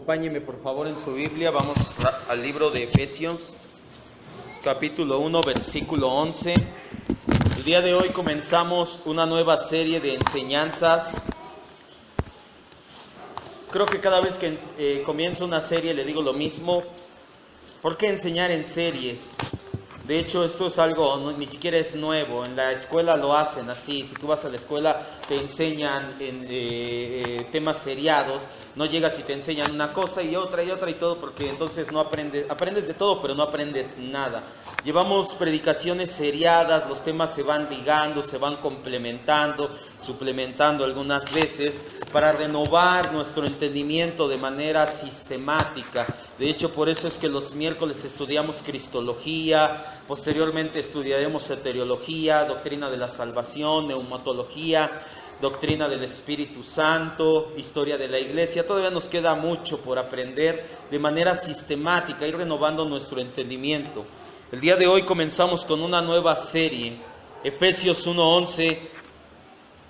Acompáñeme por favor en su Biblia, vamos al libro de Efesios, capítulo 1, versículo 11. El día de hoy comenzamos una nueva serie de enseñanzas. Creo que cada vez que comienzo una serie le digo lo mismo. ¿Por qué enseñar en series? De hecho, esto es algo, ni siquiera es nuevo. En la escuela lo hacen así. Si tú vas a la escuela, te enseñan en temas seriados. No llegas y te enseñan una cosa y otra y todo, porque entonces no aprendes de todo, pero no aprendes nada. Llevamos predicaciones seriadas, los temas se van ligando, se van complementando, suplementando algunas veces, para renovar nuestro entendimiento de manera sistemática. De hecho, por eso es que los miércoles estudiamos Cristología, posteriormente estudiaremos Soteriología, Doctrina de la Salvación, Neumatología, Doctrina del Espíritu Santo, Historia de la Iglesia. Todavía nos queda mucho por aprender de manera sistemática, ir renovando nuestro entendimiento. El día de hoy comenzamos con una nueva serie, Efesios 1:11,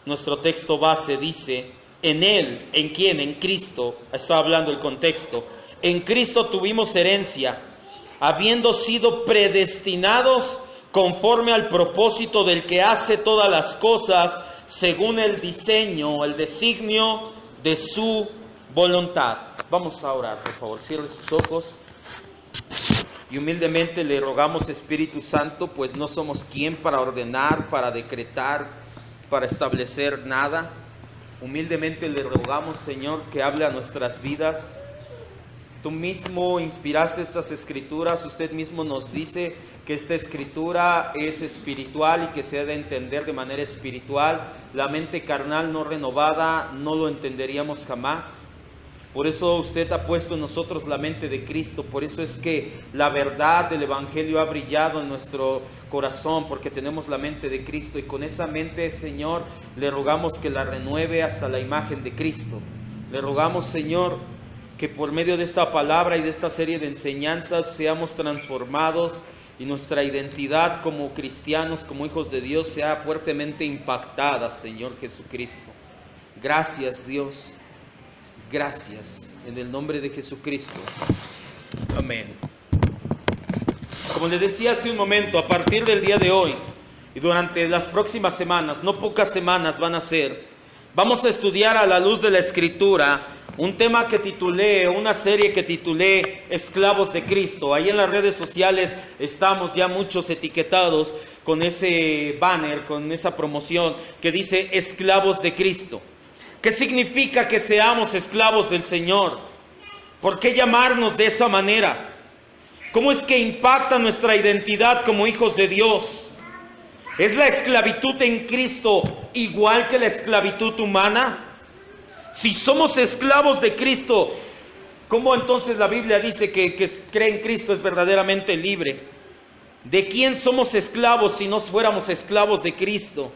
nuestro texto base dice, en Él, ¿en quién? En Cristo, está hablando el contexto, en Cristo tuvimos herencia, habiendo sido predestinados conforme al propósito del que hace todas las cosas, según el diseño, el designio de su voluntad. Vamos a orar, por favor, cierre sus ojos. Y humildemente le rogamos, Espíritu Santo, pues no somos quien para ordenar, para decretar, para establecer nada. Humildemente le rogamos, Señor, que hable a nuestras vidas. Tú mismo inspiraste estas escrituras, usted mismo nos dice que esta escritura es espiritual y que se ha de entender de manera espiritual. La mente carnal no renovada no lo entenderíamos jamás. Por eso usted ha puesto en nosotros la mente de Cristo, por eso es que la verdad del Evangelio ha brillado en nuestro corazón, porque tenemos la mente de Cristo y con esa mente, Señor, le rogamos que la renueve hasta la imagen de Cristo. Le rogamos, Señor, que por medio de esta palabra y de esta serie de enseñanzas seamos transformados y nuestra identidad como cristianos, como hijos de Dios, sea fuertemente impactada, Señor Jesucristo. Gracias, Dios. Gracias, en el nombre de Jesucristo. Amén. Como le decía hace un momento, a partir del día de hoy y durante las próximas semanas, no pocas semanas van a ser, vamos a estudiar a la luz de la Escritura un tema que titulé, una serie que titulé Esclavos de Cristo. Ahí en las redes sociales estamos ya muchos etiquetados con ese banner, con esa promoción que dice Esclavos de Cristo. ¿Qué significa que seamos esclavos del Señor? ¿Por qué llamarnos de esa manera? ¿Cómo es que impacta nuestra identidad como hijos de Dios? ¿Es la esclavitud en Cristo igual que la esclavitud humana? Si somos esclavos de Cristo, ¿cómo entonces la Biblia dice que cree en Cristo es verdaderamente libre? ¿De quién somos esclavos si no fuéramos esclavos de Cristo?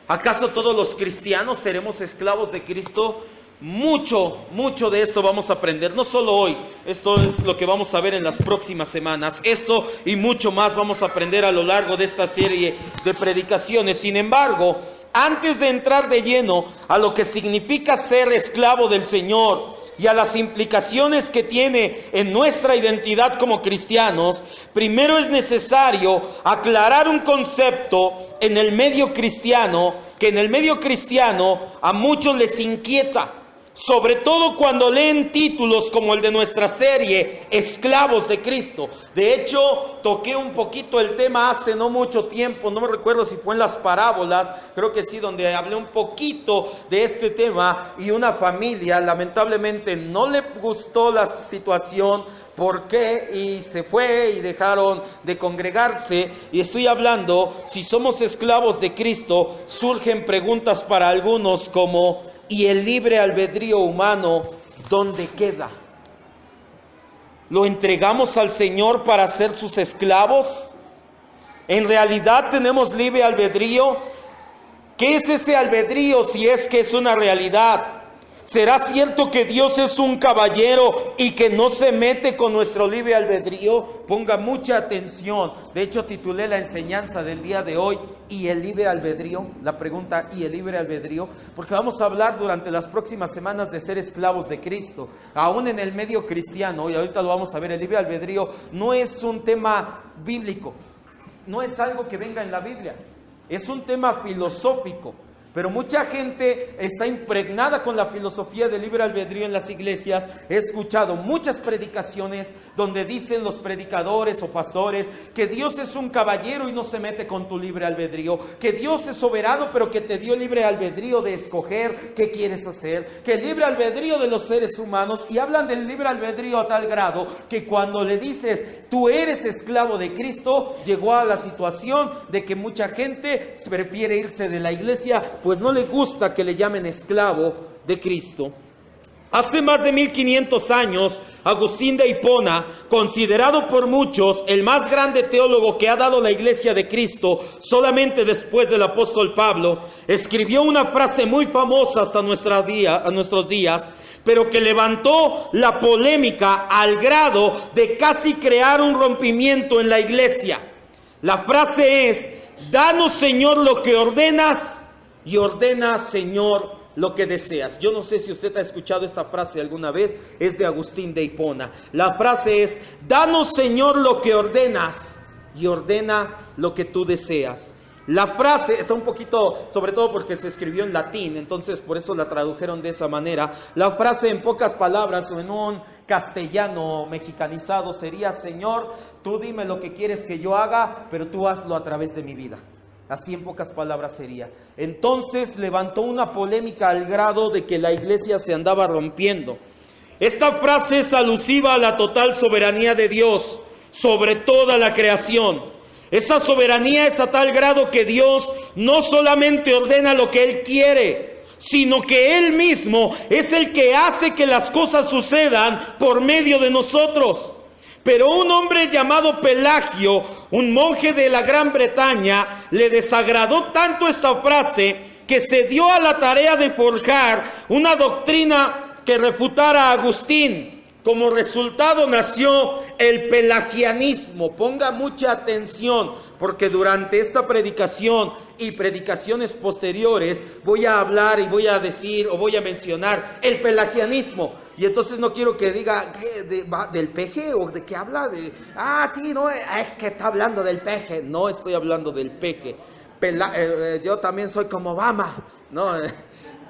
¿Acaso todos los cristianos seremos esclavos de Cristo? Mucho de esto vamos a aprender, no solo hoy, esto es lo que vamos a ver en las próximas semanas. Esto y mucho más vamos a aprender a lo largo de esta serie de predicaciones. Sin embargo, antes de entrar de lleno a lo que significa ser esclavo del Señor y a las implicaciones que tiene en nuestra identidad como cristianos, primero es necesario aclarar un concepto en el medio cristiano, que en el medio cristiano a muchos les inquieta, sobre todo cuando leen títulos como el de nuestra serie, Esclavos de Cristo. De hecho, toqué un poquito el tema hace no mucho tiempo, no me recuerdo si fue en las parábolas, creo que sí, donde hablé un poquito de este tema, y una familia lamentablemente no le gustó la situación. ¿Por qué? Y se fue y dejaron de congregarse. Y estoy hablando, si somos esclavos de Cristo, surgen preguntas para algunos como, ¿y el libre albedrío humano dónde queda? ¿Lo entregamos al Señor para ser sus esclavos? ¿En realidad tenemos libre albedrío? ¿Qué es ese albedrío si es que es una realidad? ¿Será cierto que Dios es un caballero y que no se mete con nuestro libre albedrío? Ponga mucha atención. De hecho, titulé la enseñanza del día de hoy, ¿y el libre albedrío? La pregunta, ¿y el libre albedrío? Porque vamos a hablar durante las próximas semanas de ser esclavos de Cristo. Aún en el medio cristiano, y ahorita lo vamos a ver, el libre albedrío no es un tema bíblico, no es algo que venga en la Biblia, es un tema filosófico. Pero mucha gente está impregnada con la filosofía del libre albedrío en las iglesias. He escuchado muchas predicaciones donde dicen los predicadores o pastores que Dios es un caballero y no se mete con tu libre albedrío, que Dios es soberano pero que te dio libre albedrío de escoger qué quieres hacer, que el libre albedrío de los seres humanos, y hablan del libre albedrío a tal grado que cuando le dices tú eres esclavo de Cristo, llegó a la situación de que mucha gente prefiere irse de la iglesia, pues no le gusta que le llamen esclavo de Cristo. Hace más de 1500 años, Agustín de Hipona, considerado por muchos el más grande teólogo que ha dado la iglesia de Cristo, solamente después del apóstol Pablo, escribió una frase muy famosa hasta nuestros días, pero que levantó la polémica al grado de casi crear un rompimiento en la iglesia. La frase es: danos, Señor, lo que ordenas, y ordena, Señor, lo que deseas. Yo no sé si usted ha escuchado esta frase alguna vez, es de Agustín de Hipona. La frase es: danos, Señor, lo que ordenas, y ordena lo que tú deseas. La frase está un poquito, sobre todo porque se escribió en latín, entonces por eso la tradujeron de esa manera. La frase, en pocas palabras o en un castellano mexicanizado, sería: Señor, tú dime lo que quieres que yo haga, pero tú hazlo a través de mi vida. Así en pocas palabras sería. Entonces levantó una polémica al grado de que la iglesia se andaba rompiendo. Esta frase es alusiva a la total soberanía de Dios sobre toda la creación. Esa soberanía es a tal grado que Dios no solamente ordena lo que Él quiere, sino que Él mismo es el que hace que las cosas sucedan por medio de nosotros. Pero un hombre llamado Pelagio, un monje de la Gran Bretaña, le desagradó tanto esta frase que se dio a la tarea de forjar una doctrina que refutara a Agustín. Como resultado nació el pelagianismo. Ponga mucha atención, porque durante esta predicación y predicaciones posteriores voy a hablar y voy a decir o voy a mencionar el pelagianismo. Y entonces no quiero que diga del peje o de qué habla. Sí, no, es que está hablando del peje. No estoy hablando del peje. Yo también soy como Obama. No,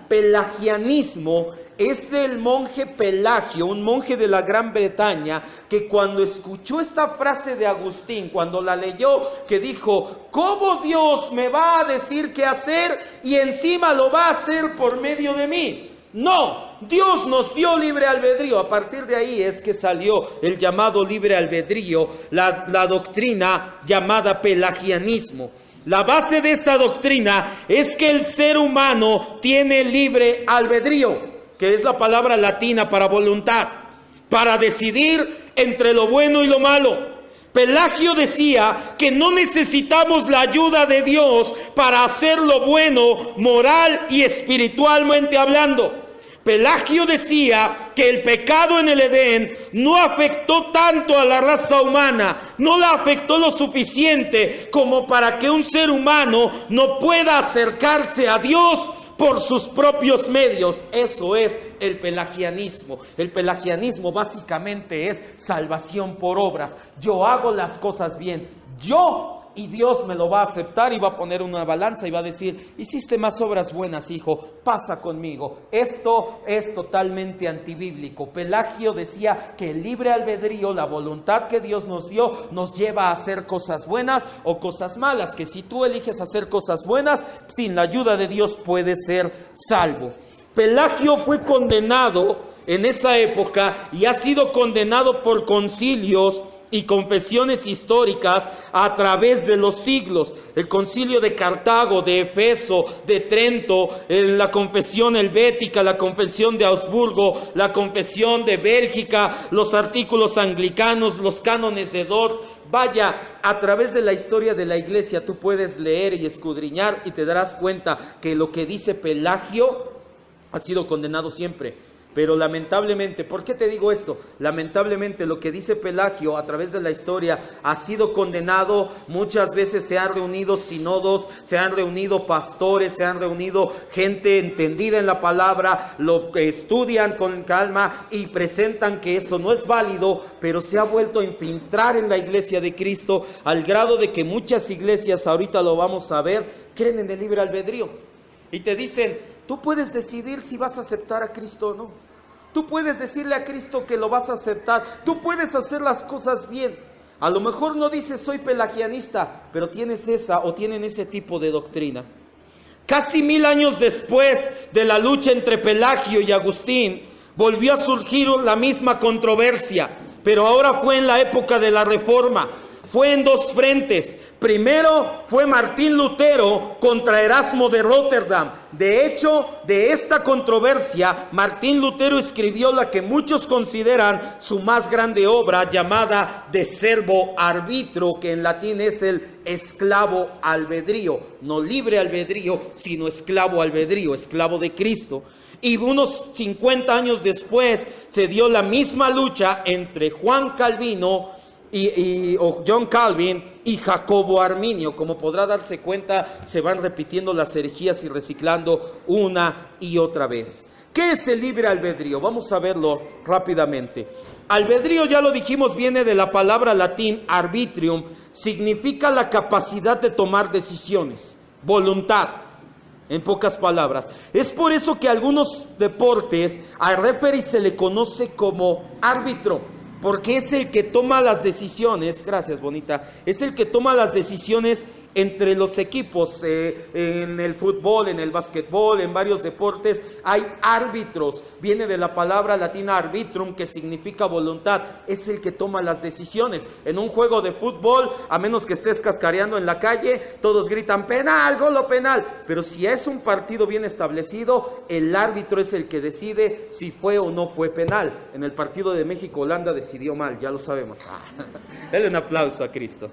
pelagianismo es del monje Pelagio, un monje de la Gran Bretaña, que cuando escuchó esta frase de Agustín, cuando la leyó, que dijo: ¿cómo Dios me va a decir qué hacer y encima lo va a hacer por medio de mí? No, Dios nos dio libre albedrío. A partir de ahí es que salió el llamado libre albedrío, la doctrina llamada pelagianismo. La base de esta doctrina es que el ser humano tiene libre albedrío, que es la palabra latina para voluntad, para decidir entre lo bueno y lo malo. Pelagio decía que no necesitamos la ayuda de Dios para hacer lo bueno, moral y espiritualmente hablando. Pelagio decía que el pecado en el Edén no afectó tanto a la raza humana, no la afectó lo suficiente como para que un ser humano no pueda acercarse a Dios por sus propios medios. Eso es el pelagianismo. El pelagianismo básicamente es salvación por obras. Yo hago las cosas bien, y Dios me lo va a aceptar y va a poner una balanza y va a decir: hiciste más obras buenas, hijo, pasa conmigo. Esto es totalmente antibíblico. Pelagio decía que el libre albedrío, la voluntad que Dios nos dio, nos lleva a hacer cosas buenas o cosas malas, que si tú eliges hacer cosas buenas, sin la ayuda de Dios puedes ser salvo. Pelagio fue condenado en esa época y ha sido condenado por concilios y confesiones históricas a través de los siglos. El concilio de Cartago, de Efeso, de Trento, la confesión helvética, la confesión de Augsburgo, la confesión de Bélgica, los artículos anglicanos, los cánones de Dort. Vaya, a través de la historia de la iglesia tú puedes leer y escudriñar y te darás cuenta que lo que dice Pelagio ha sido condenado siempre. Pero lamentablemente, ¿por qué te digo esto? Lamentablemente lo que dice Pelagio a través de la historia ha sido condenado. Muchas veces se han reunido sínodos, se han reunido pastores, se han reunido gente entendida en la palabra, lo estudian con calma y presentan que eso no es válido, pero se ha vuelto a infiltrar en la iglesia de Cristo al grado de que muchas iglesias, ahorita lo vamos a ver, creen en el libre albedrío y te dicen: tú puedes decidir si vas a aceptar a Cristo o no. Tú puedes decirle a Cristo que lo vas a aceptar. Tú puedes hacer las cosas bien. A lo mejor no dices soy pelagianista, pero tienes esa o tienen ese tipo de doctrina. Casi 1000 años después de la lucha entre Pelagio y Agustín, volvió a surgir la misma controversia, pero ahora fue en la época de la Reforma. Fue en dos frentes. Primero fue Martín Lutero contra Erasmo de Rotterdam. De hecho, de esta controversia, Martín Lutero escribió la que muchos consideran su más grande obra, llamada De Servo Arbitro, que en latín es el esclavo albedrío. No libre albedrío, sino esclavo albedrío, esclavo de Cristo. Y unos 50 años después se dio la misma lucha entre Juan Calvino o John Calvin y Jacobo Arminio. Como podrá darse cuenta, se van repitiendo las herejías y reciclando una y otra vez. ¿Qué es el libre albedrío? Vamos a verlo rápidamente. Albedrío, ya lo dijimos, viene de la palabra latín arbitrium, significa la capacidad de tomar decisiones, voluntad, en pocas palabras. Es por eso que a algunos deportes al referee se le conoce como árbitro, porque es el que toma las decisiones, gracias bonita, es el que toma las decisiones entre los equipos, en el fútbol, en el básquetbol, en varios deportes hay árbitros, viene de la palabra latina arbitrum, que significa voluntad, es el que toma las decisiones. En un juego de fútbol, a menos que estés cascareando en la calle, todos gritan penal, gol o penal, pero si es un partido bien establecido, el árbitro es el que decide si fue o no fue penal. En el partido de México-Holanda decidió mal, ya lo sabemos. Dale un aplauso a Cristo.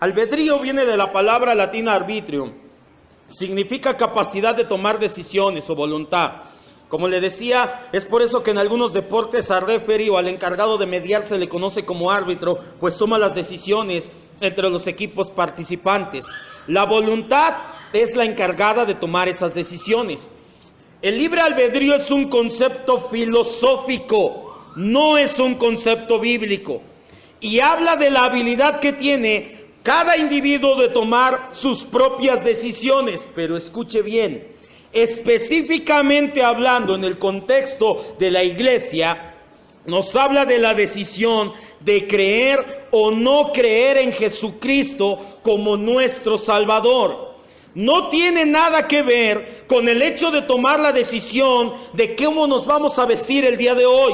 Albedrío viene de la palabra latina arbitrium, significa capacidad de tomar decisiones o voluntad. Como le decía, es por eso que en algunos deportes al referee o al encargado de mediar se le conoce como árbitro, pues toma las decisiones entre los equipos participantes. La voluntad es la encargada de tomar esas decisiones. El libre albedrío es un concepto filosófico, no es un concepto bíblico, y habla de la habilidad que tiene cada individuo de tomar sus propias decisiones. Pero escuche bien, específicamente hablando en el contexto de la iglesia, nos habla de la decisión de creer o no creer en Jesucristo como nuestro Salvador. No tiene nada que ver con el hecho de tomar la decisión de cómo nos vamos a vestir el día de hoy,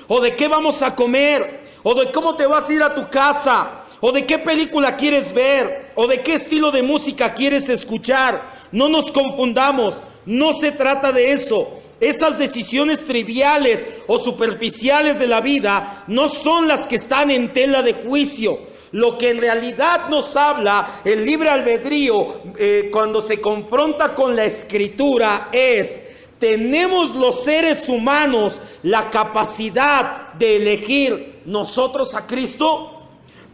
o de qué vamos a comer, o de cómo te vas a ir a tu casa, o de qué película quieres ver, o de qué estilo de música quieres escuchar. No nos confundamos, no se trata de eso. Esas decisiones triviales o superficiales de la vida no son las que están en tela de juicio. Lo que en realidad nos habla el libre albedrío cuando se confronta con la Escritura es: tenemos los seres humanos la capacidad de elegir nosotros a Cristo.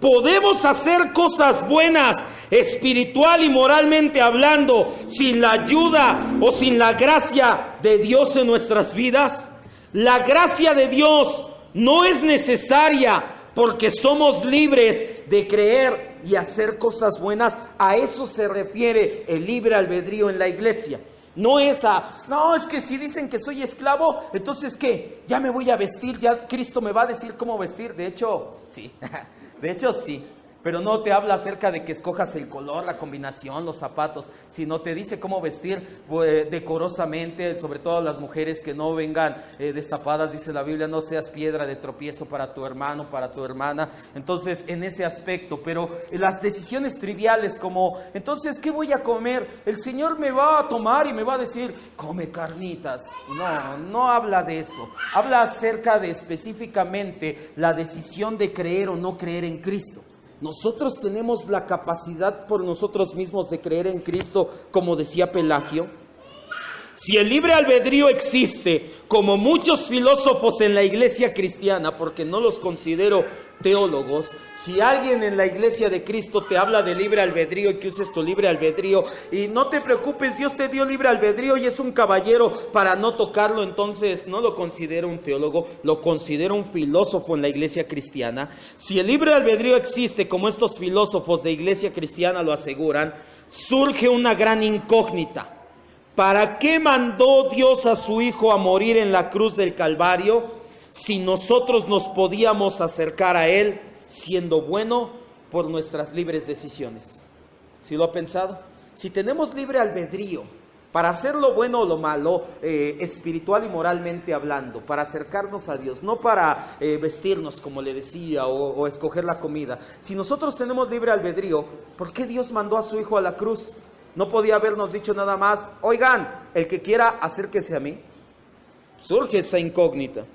¿Podemos hacer cosas buenas, espiritual y moralmente hablando, sin la ayuda o sin la gracia de Dios en nuestras vidas? La gracia de Dios no es necesaria porque somos libres de creer y hacer cosas buenas. A eso se refiere el libre albedrío en la iglesia. No es que si dicen que soy esclavo, entonces ¿qué? Ya me voy a vestir, ya Cristo me va a decir cómo vestir. De hecho, sí. De hecho, sí. Pero no te habla acerca de que escojas el color, la combinación, los zapatos, sino te dice cómo vestir decorosamente, sobre todo las mujeres que no vengan destapadas, dice la Biblia, no seas piedra de tropiezo para tu hermano, para tu hermana. Entonces, en ese aspecto, pero las decisiones triviales como, entonces, ¿qué voy a comer? El Señor me va a tomar y me va a decir, come carnitas. No, no habla de eso. Habla acerca de específicamente la decisión de creer o no creer en Cristo. Nosotros tenemos la capacidad por nosotros mismos de creer en Cristo, como decía Pelagio. Si el libre albedrío existe, como muchos filósofos en la iglesia cristiana, porque no los considero teólogos, si alguien en la iglesia de Cristo te habla de libre albedrío y que uses tu libre albedrío, y no te preocupes, Dios te dio libre albedrío y es un caballero para no tocarlo, entonces no lo considero un teólogo, lo considero un filósofo en la iglesia cristiana. Si el libre albedrío existe, como estos filósofos de iglesia cristiana lo aseguran, surge una gran incógnita. ¿Para qué mandó Dios a su Hijo a morir en la cruz del Calvario si nosotros nos podíamos acercar a Él siendo bueno por nuestras libres decisiones? ¿Sí lo ha pensado? Si tenemos libre albedrío para hacer lo bueno o lo malo, espiritual y moralmente hablando, para acercarnos a Dios, no para vestirnos como le decía o escoger la comida. Si nosotros tenemos libre albedrío, ¿por qué Dios mandó a su Hijo a la cruz? No podía habernos dicho nada más, oigan, el que quiera acérquese a mí. Surge esa incógnita.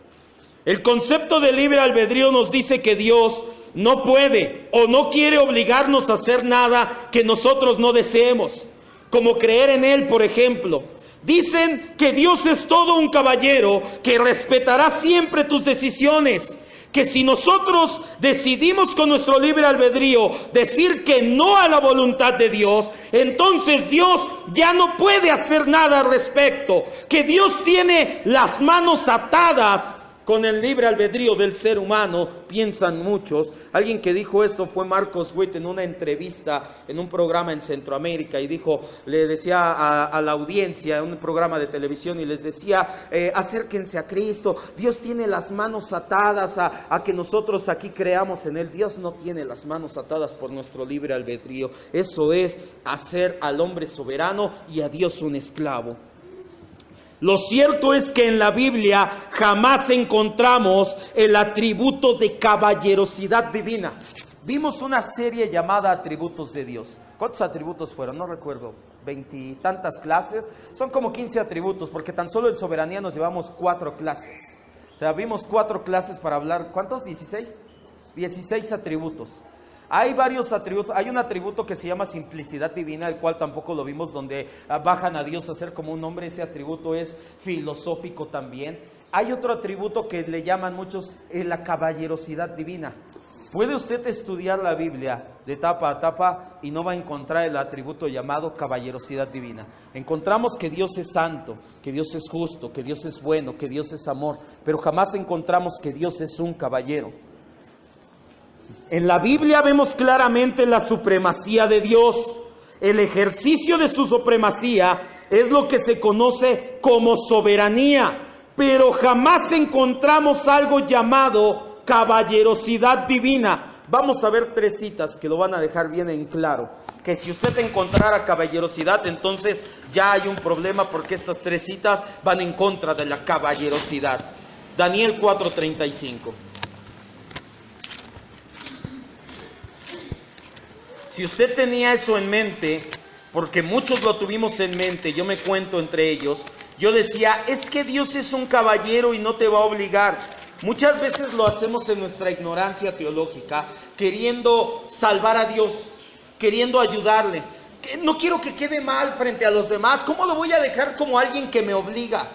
El concepto de libre albedrío nos dice que Dios no puede o no quiere obligarnos a hacer nada que nosotros no deseemos, como creer en Él, por ejemplo. Dicen que Dios es todo un caballero que respetará siempre tus decisiones, que si nosotros decidimos con nuestro libre albedrío decir que no a la voluntad de Dios, entonces Dios ya no puede hacer nada al respecto, que Dios tiene las manos atadas con el libre albedrío del ser humano, piensan muchos. Alguien que dijo esto fue Marcos Witt en una entrevista en un programa en Centroamérica y dijo, le decía a la audiencia en un programa de televisión y les decía, acérquense a Cristo, Dios tiene las manos atadas a que nosotros aquí creamos en Él. Dios no tiene las manos atadas por nuestro libre albedrío. Eso es hacer al hombre soberano y a Dios un esclavo. Lo cierto es que en la Biblia jamás encontramos el atributo de caballerosidad divina. Vimos una serie llamada Atributos de Dios. ¿Cuántos atributos fueron? No recuerdo. 20 y tantas clases. Son como 15 atributos, porque tan solo en soberanía nos llevamos 4 clases. O sea, vimos 4 clases para hablar. ¿Cuántos? ¿16? 16 atributos. Hay varios atributos. Hay un atributo que se llama simplicidad divina, el cual tampoco lo vimos, donde bajan a Dios a ser como un hombre. Ese atributo es filosófico también. Hay otro atributo que le llaman muchos la caballerosidad divina. Puede usted estudiar la Biblia de tapa a tapa y no va a encontrar el atributo llamado caballerosidad divina. Encontramos que Dios es santo, que Dios es justo, que Dios es bueno, que Dios es amor, pero jamás encontramos que Dios es un caballero. En la Biblia vemos claramente la supremacía de Dios. El ejercicio de su supremacía es lo que se conoce como soberanía, pero jamás encontramos algo llamado caballerosidad divina. Vamos a ver 3 citas que lo van a dejar bien en claro. Que si usted encontrara caballerosidad, entonces ya hay un problema, porque estas 3 citas van en contra de la caballerosidad. Daniel 4:35. Si usted tenía eso en mente, porque muchos lo tuvimos en mente, yo me cuento entre ellos, yo decía, es que Dios es un caballero y no te va a obligar. Muchas veces lo hacemos en nuestra ignorancia teológica, queriendo salvar a Dios, queriendo ayudarle. No quiero que quede mal frente a los demás, ¿cómo lo voy a dejar como alguien que me obliga?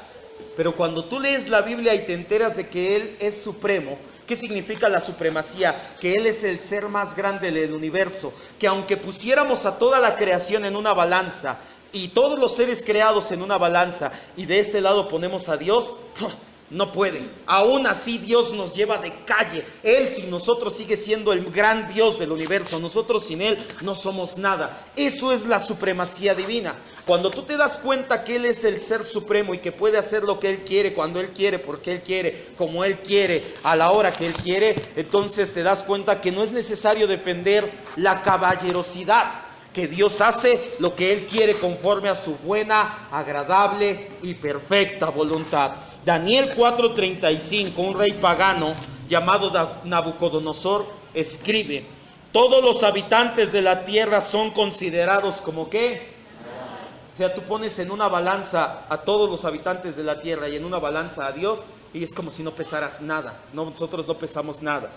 Pero cuando tú lees la Biblia y te enteras de que Él es supremo, ¿qué significa la supremacía? Que Él es el ser más grande del universo, que aunque pusiéramos a toda la creación en una balanza y todos los seres creados en una balanza y de este lado ponemos a Dios, No puede. Aún así Dios nos lleva de calle. Él sin nosotros sigue siendo el gran Dios del universo. Nosotros sin Él no somos nada. Eso es la supremacía divina. Cuando tú te das cuenta que Él es el ser supremo y que puede hacer lo que Él quiere, cuando Él quiere, porque Él quiere, como Él quiere, a la hora que Él quiere, entonces te das cuenta que no es necesario defender la caballerosidad, que Dios hace lo que Él quiere conforme a su buena, agradable y perfecta voluntad. Daniel 4:35, un rey pagano llamado Nabucodonosor escribe: todos los habitantes de la tierra son considerados como ¿qué? O sea, tú pones en una balanza a todos los habitantes de la tierra y en una balanza a Dios, y es como si no pesaras nada. Nosotros no pesamos nada.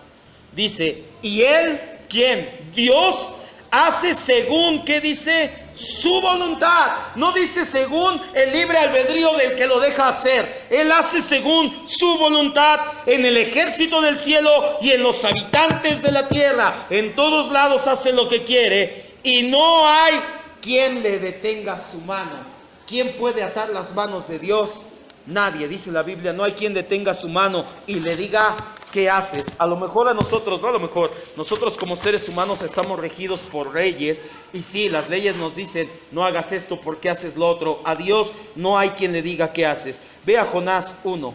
Dice, ¿y Él quién? Dios hace según, ¿qué dice? Su voluntad. No dice según el libre albedrío del que lo deja hacer. Él hace según su voluntad en el ejército del cielo y en los habitantes de la tierra. En todos lados hace lo que quiere y no hay quien le detenga su mano. ¿Quién puede atar las manos de Dios? Nadie, dice la Biblia. No hay quien detenga su mano y le diga: ¿qué haces? A lo mejor a nosotros, no a lo mejor, nosotros como seres humanos estamos regidos por leyes, y sí, las leyes nos dicen, no hagas esto porque haces lo otro. A Dios no hay quien le diga qué haces. Ve a Jonás 1.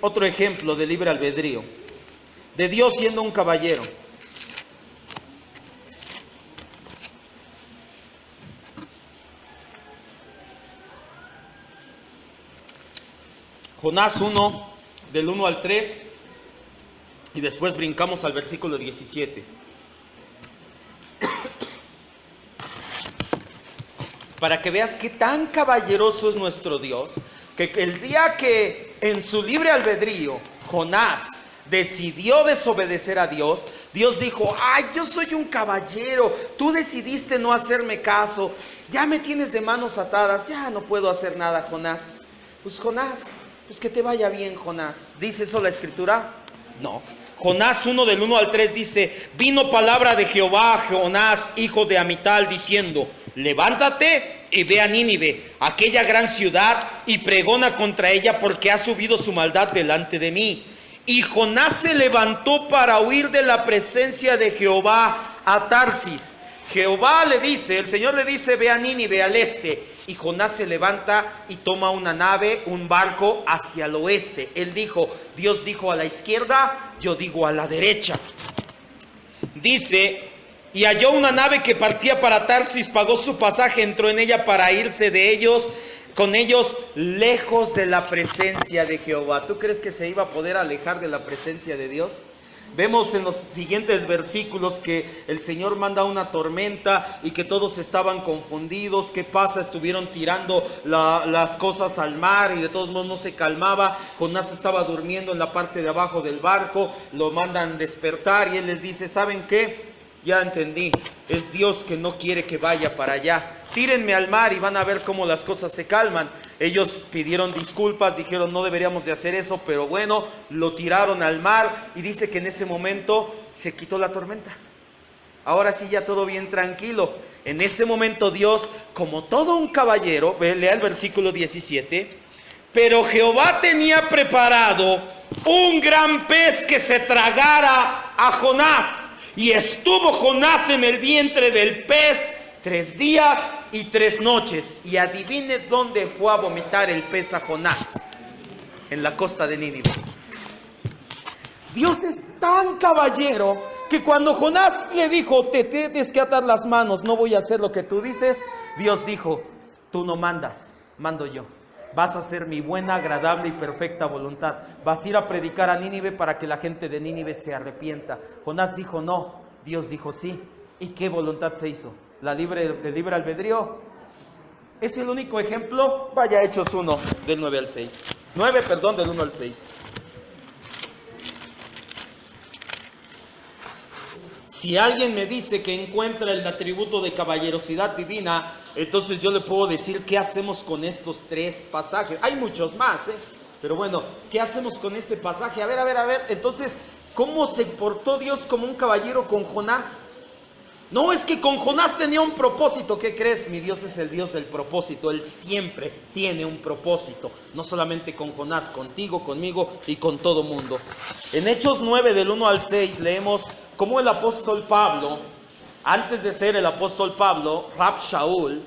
Otro ejemplo de libre albedrío, de Dios siendo un caballero. Jonás 1, del 1 al 3, y después brincamos al versículo 17. Para que veas qué tan caballeroso es nuestro Dios, que el día que en su libre albedrío Jonás decidió desobedecer a Dios, Dios dijo: ay, yo soy un caballero, tú decidiste no hacerme caso, ya me tienes de manos atadas, ya no puedo hacer nada, Jonás. Pues Jonás, pues que te vaya bien, Jonás. ¿Dice eso la Escritura? No. Jonás 1 del 1 al 3 dice: vino palabra de Jehová a Jonás, hijo de Amital, diciendo: levántate y ve a Nínive, aquella gran ciudad, y pregona contra ella, porque ha subido su maldad delante de mí. Y Jonás se levantó para huir de la presencia de Jehová a Tarsis. Jehová le dice, el Señor le dice: ve a Nínive, al este. Y Jonás se levanta y toma una nave, un barco hacia el oeste. Él dijo, Dios dijo a la izquierda, yo digo a la derecha. Dice, y halló una nave que partía para Tarsis, pagó su pasaje, entró en ella para irse de ellos, con ellos lejos de la presencia de Jehová. ¿Tú crees que se iba a poder alejar de la presencia de Dios? Vemos en los siguientes versículos que el Señor manda una tormenta y que todos estaban confundidos. ¿Qué pasa? Estuvieron tirando las cosas al mar y de todos modos no se calmaba. Jonás estaba durmiendo en la parte de abajo del barco, lo mandan despertar y él les dice: ¿saben qué? Ya entendí, es Dios que no quiere que vaya para allá. Tírenme al mar y van a ver cómo las cosas se calman. Ellos pidieron disculpas, dijeron no deberíamos de hacer eso, pero bueno, lo tiraron al mar y dice que en ese momento se quitó la tormenta. Ahora sí ya todo bien tranquilo. En ese momento Dios, como todo un caballero, lea el versículo 17, pero Jehová tenía preparado un gran pez que se tragara a Jonás. Y estuvo Jonás en el vientre del pez 3 días y 3 noches. Y adivine dónde fue a vomitar el pez a Jonás. En la costa de Nínive. Dios es tan caballero que cuando Jonás le dijo: te tienes que atar las manos, no voy a hacer lo que tú dices, Dios dijo: tú no mandas, mando yo. Vas a hacer mi buena, agradable y perfecta voluntad. Vas a ir a predicar a Nínive para que la gente de Nínive se arrepienta. Jonás dijo no, Dios dijo sí. ¿Y qué voluntad se hizo? ¿El libre albedrío? ¿Es el único ejemplo? Vaya, Hechos 1, del 9 al 6. 9, perdón, del 1 al 6. Si alguien me dice que encuentra el atributo de caballerosidad divina, entonces yo le puedo decir qué hacemos con estos 3 pasajes. Hay muchos más, pero bueno, ¿qué hacemos con este pasaje? A ver. Entonces, ¿cómo se portó Dios como un caballero con Jonás? No, es que con Jonás tenía un propósito. ¿Qué crees? Mi Dios es el Dios del propósito. Él siempre tiene un propósito. No solamente con Jonás, contigo, conmigo y con todo mundo. En Hechos 9, del 1 al 6, leemos cómo el apóstol Pablo, antes de ser el apóstol Pablo, Rab Shaul,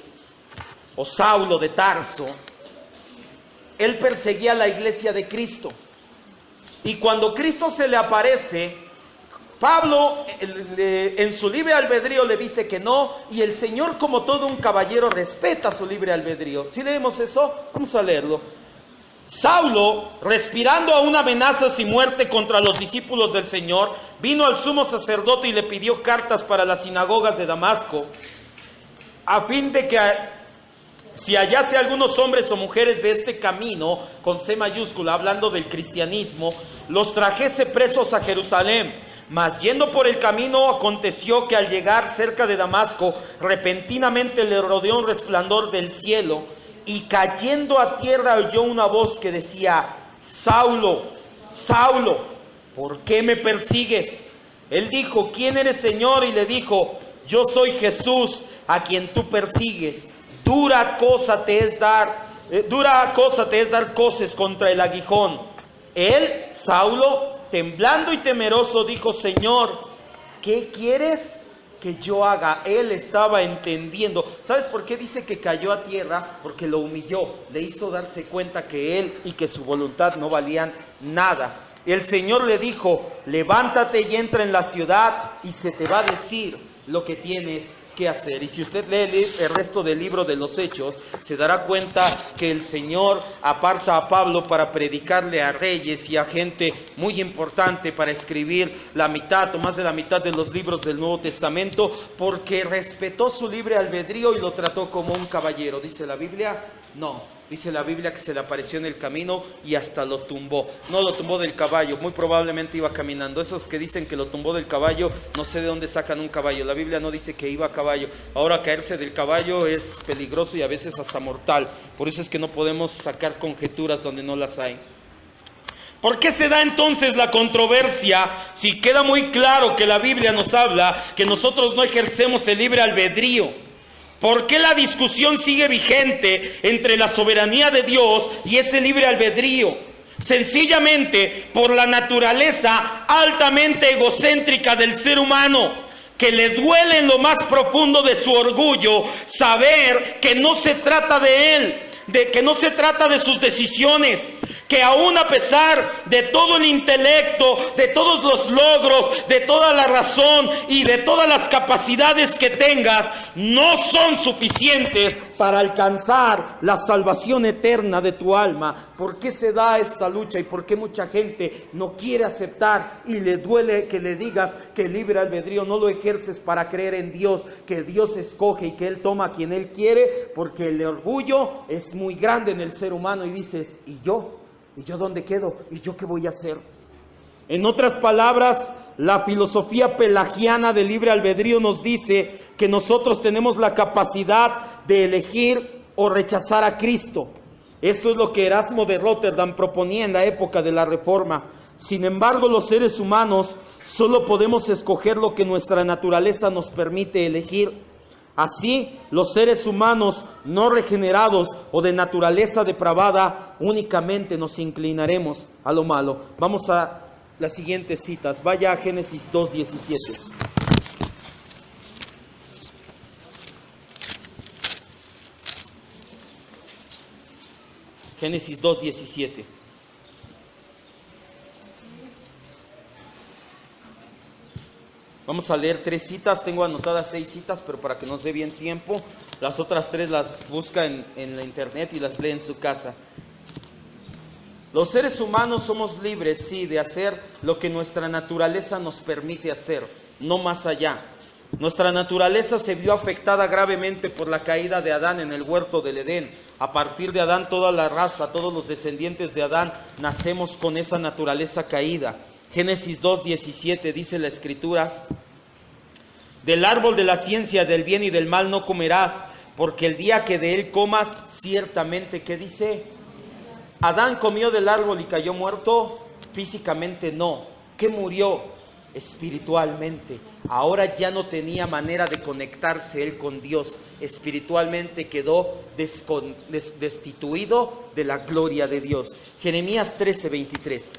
o Saulo de Tarso, él perseguía a la iglesia de Cristo. Y cuando Cristo se le aparece, Pablo en su libre albedrío le dice que no, y el Señor, como todo un caballero, respeta su libre albedrío. ¿Sí leemos eso? Vamos a leerlo. Saulo, respirando aún amenazas y muerte contra los discípulos del Señor, vino al sumo sacerdote y le pidió cartas para las sinagogas de Damasco, a fin de que si hallase algunos hombres o mujeres de este camino, con C mayúscula, hablando del cristianismo, los trajese presos a Jerusalén. Mas yendo por el camino, aconteció que al llegar cerca de Damasco, repentinamente le rodeó un resplandor del cielo, y cayendo a tierra oyó una voz que decía: Saulo, Saulo, ¿por qué me persigues? Él dijo: ¿quién eres, Señor? Y le dijo: yo soy Jesús, a quien tú persigues. Dura cosa te es dar coces contra el aguijón. Él, Saulo, temblando y temeroso, dijo: Señor, ¿qué quieres que yo haga? Él estaba entendiendo. ¿Sabes por qué dice que cayó a tierra? Porque lo humilló, le hizo darse cuenta que él y que su voluntad no valían nada. El Señor le dijo: levántate y entra en la ciudad, y se te va a decir lo que tienes que hacer. Y si usted lee el resto del libro de los Hechos, se dará cuenta que el Señor aparta a Pablo para predicarle a reyes y a gente muy importante, para escribir la mitad o más de la mitad de los libros del Nuevo Testamento, porque respetó su libre albedrío y lo trató como un caballero. ¿Dice la Biblia? No. Dice la Biblia que se le apareció en el camino y hasta lo tumbó. No lo tumbó del caballo, muy probablemente iba caminando. Esos que dicen que lo tumbó del caballo, no sé de dónde sacan un caballo. La Biblia no dice que iba a caballo. Ahora, caerse del caballo es peligroso y a veces hasta mortal. Por eso es que no podemos sacar conjeturas donde no las hay. ¿Por qué se da entonces la controversia si queda muy claro que la Biblia nos habla que nosotros no ejercemos el libre albedrío? ¿Por qué la discusión sigue vigente entre la soberanía de Dios y ese libre albedrío? Sencillamente por la naturaleza altamente egocéntrica del ser humano, que le duele en lo más profundo de su orgullo saber que no se trata de él, de que no se trata de sus decisiones, que aún a pesar de todo el intelecto, de todos los logros, de toda la razón y de todas las capacidades que tengas, no son suficientes para alcanzar la salvación eterna de tu alma. ¿Por qué se da esta lucha y por qué mucha gente no quiere aceptar y le duele que le digas que el libre albedrío no lo ejerces para creer en Dios, que Dios escoge y que Él toma a quien Él quiere? Porque el orgullo es muy grande en el ser humano y dices: ¿y yo? ¿Y yo dónde quedo? ¿Y yo qué voy a hacer? En otras palabras, la filosofía pelagiana del libre albedrío nos dice que nosotros tenemos la capacidad de elegir o rechazar a Cristo. Esto es lo que Erasmo de Rotterdam proponía en la época de la Reforma. Sin embargo, los seres humanos solo podemos escoger lo que nuestra naturaleza nos permite elegir. Así, los seres humanos no regenerados o de naturaleza depravada únicamente nos inclinaremos a lo malo. Vamos a las siguientes citas. Vaya a Génesis 2:17. Génesis 2:17. Vamos a leer 3 citas, tengo anotadas 6 citas, pero para que nos dé bien tiempo, las otras 3 las busca en la internet y las lee en su casa. Los seres humanos somos libres, sí, de hacer lo que nuestra naturaleza nos permite hacer, no más allá. Nuestra naturaleza se vio afectada gravemente por la caída de Adán en el huerto del Edén. A partir de Adán, toda la raza, todos los descendientes de Adán, nacemos con esa naturaleza caída. Génesis 2:17 dice la Escritura: del árbol de la ciencia del bien y del mal no comerás, porque el día que de él comas, ciertamente, ¿qué dice? ¿Adán comió del árbol y cayó muerto? Físicamente no. ¿Qué murió? espiritualmente. Ahora ya no tenía manera de conectarse él con Dios. Espiritualmente quedó destituido de la gloria de Dios. Jeremías 13:23.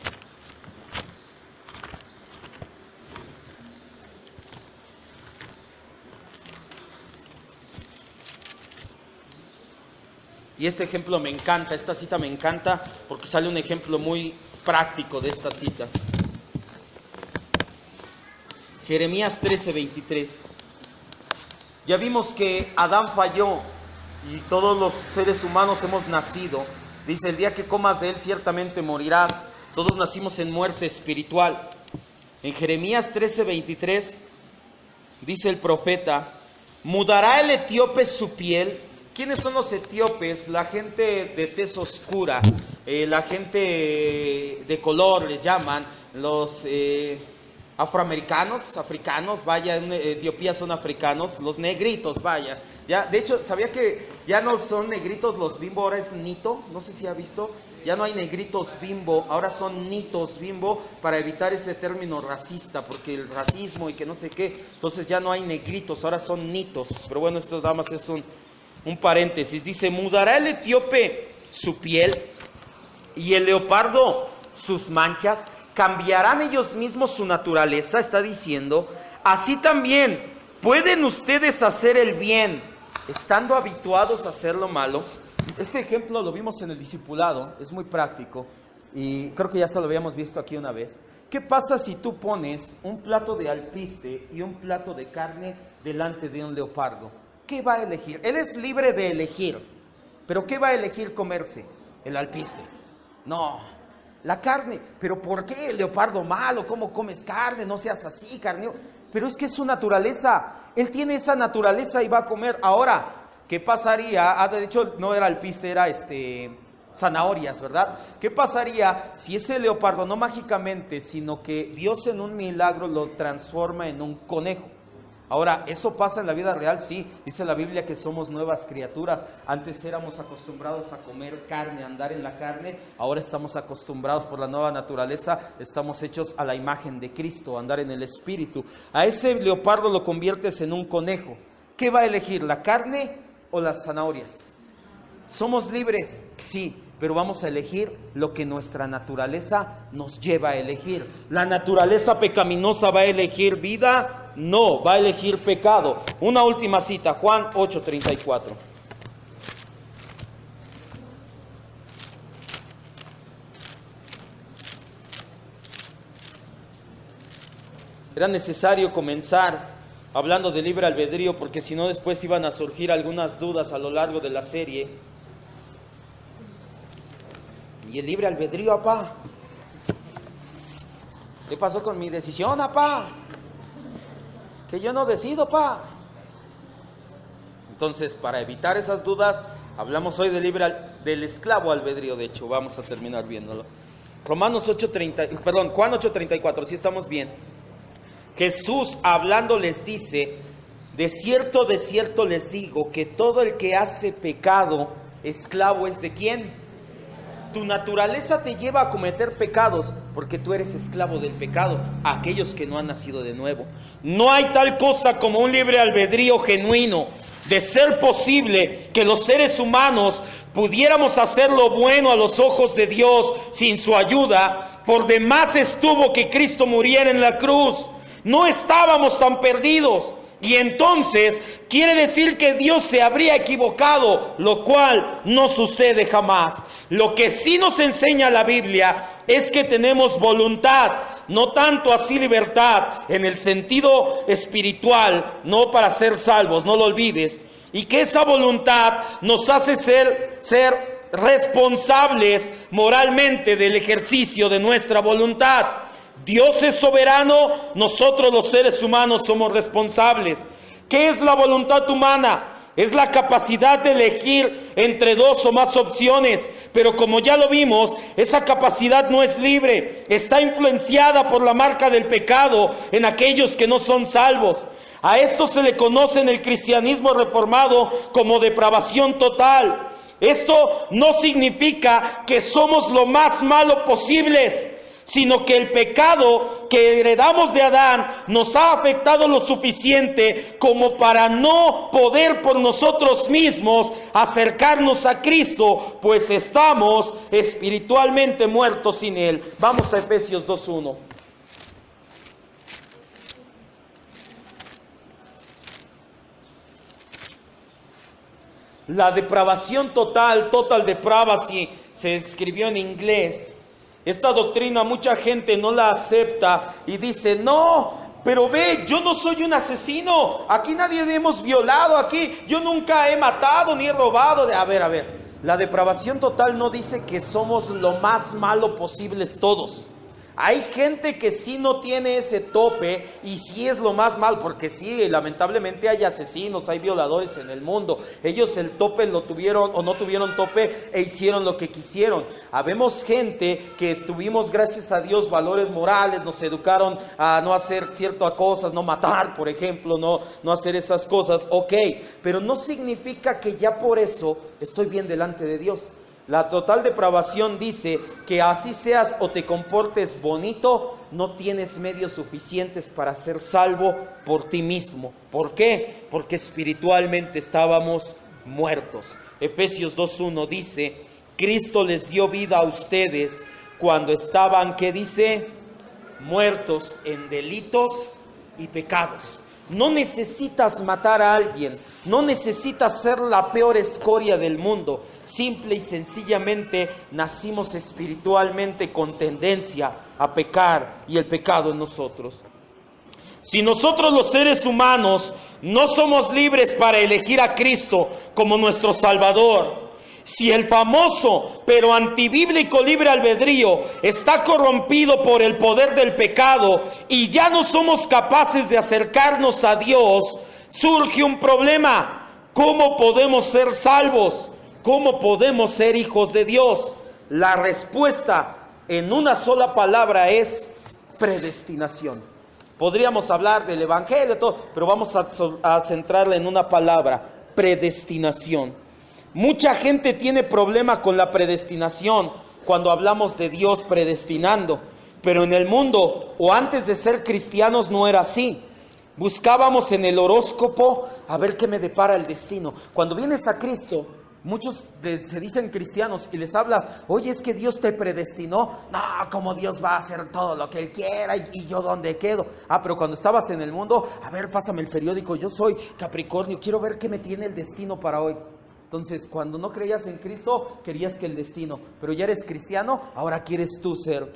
Y este ejemplo me encanta, esta cita me encanta porque sale un ejemplo muy práctico de esta cita. Jeremías 13:23. Ya vimos que Adán falló y todos los seres humanos hemos nacido. Dice, el día que comas de él ciertamente morirás. Todos nacimos en muerte espiritual. En Jeremías 13:23 dice el profeta, ¿mudará el etíope su piel? ¿Quiénes son los etíopes? La gente de tez oscura, la gente de color les llaman, los afroamericanos, africanos, vaya, en Etiopía son africanos, los negritos, vaya. Ya, de hecho, ¿sabía que ya no son negritos los bimbo, ahora es nito? No sé si ha visto, ya no hay negritos bimbo, ahora son nitos bimbo para evitar ese término racista, porque el racismo y que no sé qué, entonces ya no hay negritos, ahora son nitos. Pero bueno, esto nada más es un paréntesis. Dice, mudará el etíope su piel y el leopardo sus manchas, cambiarán ellos mismos su naturaleza, está diciendo, así también pueden ustedes hacer el bien, estando habituados a hacer lo malo. Este ejemplo lo vimos en el discipulado, es muy práctico y creo que ya hasta lo habíamos visto aquí una vez. ¿Qué pasa si tú pones un plato de alpiste y un plato de carne delante de un leopardo? ¿Qué va a elegir? Él es libre de elegir, pero ¿qué va a elegir comerse? El alpiste. No, la carne. ¿Pero por qué? El leopardo malo, ¿cómo comes carne? No seas así, carnero. Pero es que es su naturaleza. Él tiene esa naturaleza y va a comer. Ahora, ¿qué pasaría? De hecho, no era alpiste, era zanahorias, ¿verdad? ¿Qué pasaría si ese leopardo, no mágicamente, sino que Dios en un milagro lo transforma en un conejo? Ahora, ¿eso pasa en la vida real? Sí, dice la Biblia que somos nuevas criaturas. Antes éramos acostumbrados a comer carne, a andar en la carne. Ahora estamos acostumbrados por la nueva naturaleza. Estamos hechos a la imagen de Cristo, a andar en el Espíritu. A ese leopardo lo conviertes en un conejo. ¿Qué va a elegir, la carne o las zanahorias? ¿Somos libres? Sí, pero vamos a elegir lo que nuestra naturaleza nos lleva a elegir. ¿La naturaleza pecaminosa va a elegir vida? No, va a elegir pecado. Una última cita, Juan 8:34. Era necesario comenzar hablando de libre albedrío, porque si no después iban a surgir algunas dudas a lo largo de la serie. ¿Y el libre albedrío, apá? ¿Qué pasó con mi decisión, apá? Que yo no decido, pa. Entonces, para evitar esas dudas, hablamos hoy del esclavo albedrío. De hecho, vamos a terminar viéndolo. Juan 8:34, si estamos bien. Jesús hablando les dice, de cierto les digo, que todo el que hace pecado, esclavo es de ¿quién? Tu naturaleza te lleva a cometer pecados porque tú eres esclavo del pecado, a aquellos que no han nacido de nuevo. No hay tal cosa como un libre albedrío genuino. De ser posible que los seres humanos pudiéramos hacer lo bueno a los ojos de Dios sin su ayuda, por demás estuvo que Cristo muriera en la cruz. No estábamos tan perdidos. Y entonces quiere decir que Dios se habría equivocado, lo cual no sucede jamás. Lo que sí nos enseña la Biblia es que tenemos voluntad, no tanto así libertad en el sentido espiritual, no para ser salvos, no lo olvides, y que esa voluntad nos hace ser responsables moralmente del ejercicio de nuestra voluntad. Dios es soberano, nosotros los seres humanos somos responsables. ¿Qué es la voluntad humana? Es la capacidad de elegir entre dos o más opciones, pero como ya lo vimos, esa capacidad no es libre, está influenciada por la marca del pecado en aquellos que no son salvos. A esto se le conoce en el cristianismo reformado como depravación total. Esto no significa que somos lo más malo posibles. sino que el pecado que heredamos de Adán nos ha afectado lo suficiente como para no poder por nosotros mismos acercarnos a Cristo, pues estamos espiritualmente muertos sin Él. Vamos a Efesios 2:1. La depravación total, total depravity, se escribió en inglés. Esta doctrina mucha gente no la acepta y dice, no, pero ve, yo no soy un asesino, aquí nadie hemos violado, aquí yo nunca he matado ni he robado. A ver, la depravación total no dice que somos lo más malo posibles todos. Hay gente que sí no tiene ese tope y sí es lo más mal, porque sí, lamentablemente hay asesinos, hay violadores en el mundo. Ellos el tope lo tuvieron o no tuvieron tope e hicieron lo que quisieron. Habemos gente que tuvimos, gracias a Dios, valores morales, nos educaron a no hacer ciertas cosas, no matar, por ejemplo, no hacer esas cosas, ok, pero no significa que ya por eso estoy bien delante de Dios. La total depravación dice que así seas o te comportes bonito, no tienes medios suficientes para ser salvo por ti mismo. ¿Por qué? Porque espiritualmente estábamos muertos. Efesios 2:1 dice, Cristo les dio vida a ustedes cuando estaban, ¿qué dice? Muertos en delitos y pecados. No necesitas matar a alguien, no necesitas ser la peor escoria del mundo. Simple y sencillamente nacimos espiritualmente con tendencia a pecar y el pecado en nosotros. Si nosotros los seres humanos no somos libres para elegir a Cristo como nuestro Salvador, si el famoso pero antibíblico libre albedrío está corrompido por el poder del pecado y ya no somos capaces de acercarnos a Dios, surge un problema. ¿Cómo podemos ser salvos? ¿Cómo podemos ser hijos de Dios? La respuesta en una sola palabra es predestinación. Podríamos hablar del evangelio, todo, pero vamos a centrarla en una palabra: predestinación. Mucha gente tiene problema con la predestinación cuando hablamos de Dios predestinando, pero en el mundo o antes de ser cristianos no era así. Buscábamos en el horóscopo a ver qué me depara el destino. Cuando vienes a Cristo, muchos se dicen cristianos y les hablas, oye, es que Dios te predestinó. No, como Dios va a hacer todo lo que Él quiera y yo dónde quedo. Pero cuando estabas en el mundo, a ver, pásame el periódico, yo soy Capricornio, quiero ver qué me tiene el destino para hoy. Entonces, cuando no creías en Cristo, querías que el destino, pero ya eres cristiano, ahora quieres tú ser.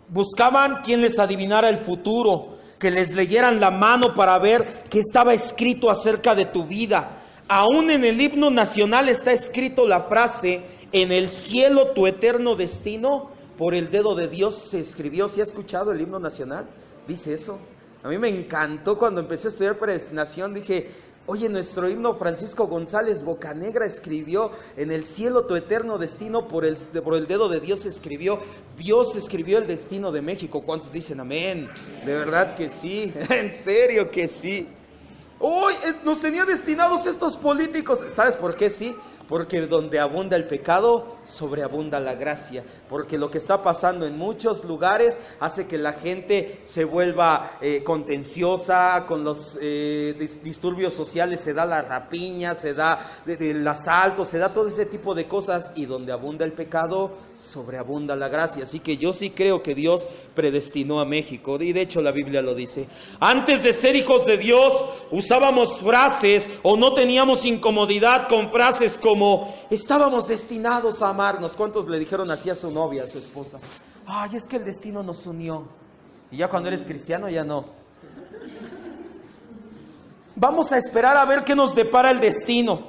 Buscaban quien les adivinara el futuro, que les leyeran la mano para ver qué estaba escrito acerca de tu vida. Aún en el himno nacional está escrito la frase, en el cielo tu eterno destino, por el dedo de Dios se escribió. ¿Sí ha escuchado el himno nacional? Dice eso. A mí me encantó cuando empecé a estudiar predestinación, dije, oye, nuestro himno Francisco González Bocanegra escribió, en el cielo tu eterno destino, por el dedo de Dios se escribió. Dios escribió el destino de México. ¿Cuántos dicen amén? De verdad que sí, en serio que sí. Hoy nos tenía destinados estos políticos. ¿Sabes por qué sí? Porque donde abunda el pecado, sobreabunda la gracia. Porque lo que está pasando en muchos lugares hace que la gente se vuelva contenciosa, con los disturbios sociales se da la rapiña, se da el asalto, se da todo ese tipo de cosas. Y donde abunda el pecado, sobreabunda la gracia. Así que yo sí creo que Dios predestinó a México. Y de hecho la Biblia lo dice. Antes de ser hijos de Dios, usábamos frases o no teníamos incomodidad con frases como estábamos destinados a amarnos. ¿Cuántos le dijeron así a su novia, a su esposa? Ay, es que el destino nos unió. Y ya cuando eres cristiano ya no. Vamos a esperar a ver qué nos depara el destino.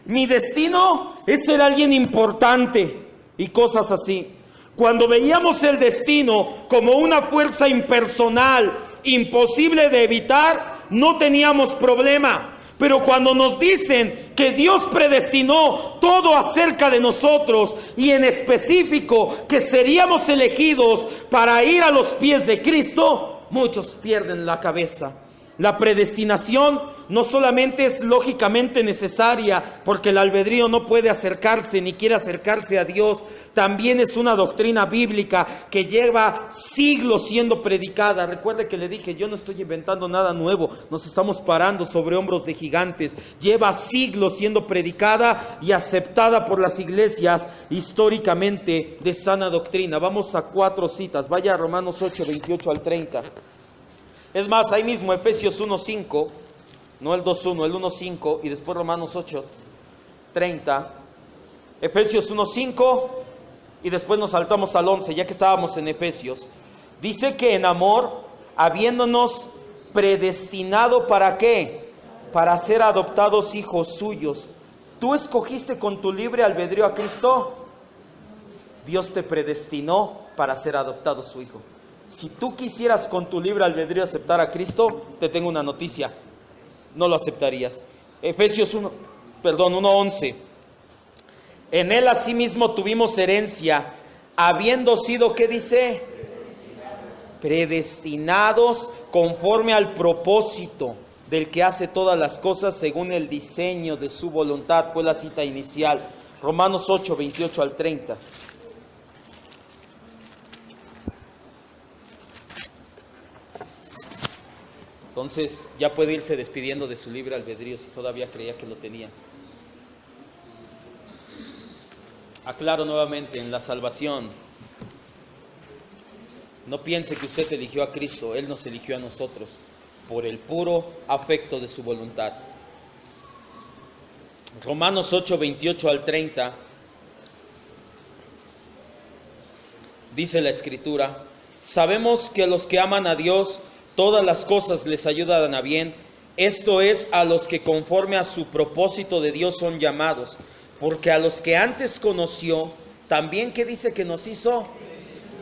Mi destino es ser alguien importante y cosas así. Cuando veíamos el destino como una fuerza impersonal, imposible de evitar, no teníamos problema. Pero cuando nos dicen que Dios predestinó todo acerca de nosotros y en específico que seríamos elegidos para ir a los pies de Cristo, muchos pierden la cabeza. La predestinación no solamente es lógicamente necesaria, porque el albedrío no puede acercarse ni quiere acercarse a Dios, también es una doctrina bíblica que lleva siglos siendo predicada. Recuerde que le dije, yo no estoy inventando nada nuevo, nos estamos parando sobre hombros de gigantes. Lleva siglos siendo predicada y aceptada por las iglesias históricamente de sana doctrina. Vamos a 4 citas, vaya a Romanos 8, 28 al 30. Es más, ahí mismo Efesios 1:5, no el 2:1, el 1:5 y después Romanos 8:30. Efesios 1:5 y después nos saltamos al 11, ya que estábamos en Efesios. Dice que en amor, habiéndonos predestinado, ¿para qué? Para ser adoptados hijos suyos. ¿Tú escogiste con tu libre albedrío a Cristo? Dios te predestinó para ser adoptado su hijo. Si tú quisieras con tu libre albedrío aceptar a Cristo, te tengo una noticia, no lo aceptarías. Efesios 1:11. En él asimismo tuvimos herencia, habiendo sido, ¿qué dice? Predestinados conforme al propósito del que hace todas las cosas según el diseño de su voluntad. Fue la cita inicial. Romanos 8, 28 al 30. Entonces ya puede irse despidiendo de su libre albedrío si todavía creía que lo tenía. Aclaro nuevamente, en la salvación, no piense que usted eligió a Cristo, Él nos eligió a nosotros por el puro afecto de su voluntad. Romanos 8, 28 al 30, dice la Escritura: sabemos que los que aman a Dios, todas las cosas les ayudan a bien, esto es, a los que conforme a su propósito de Dios son llamados. Porque a los que antes conoció, también, ¿qué dice que nos hizo?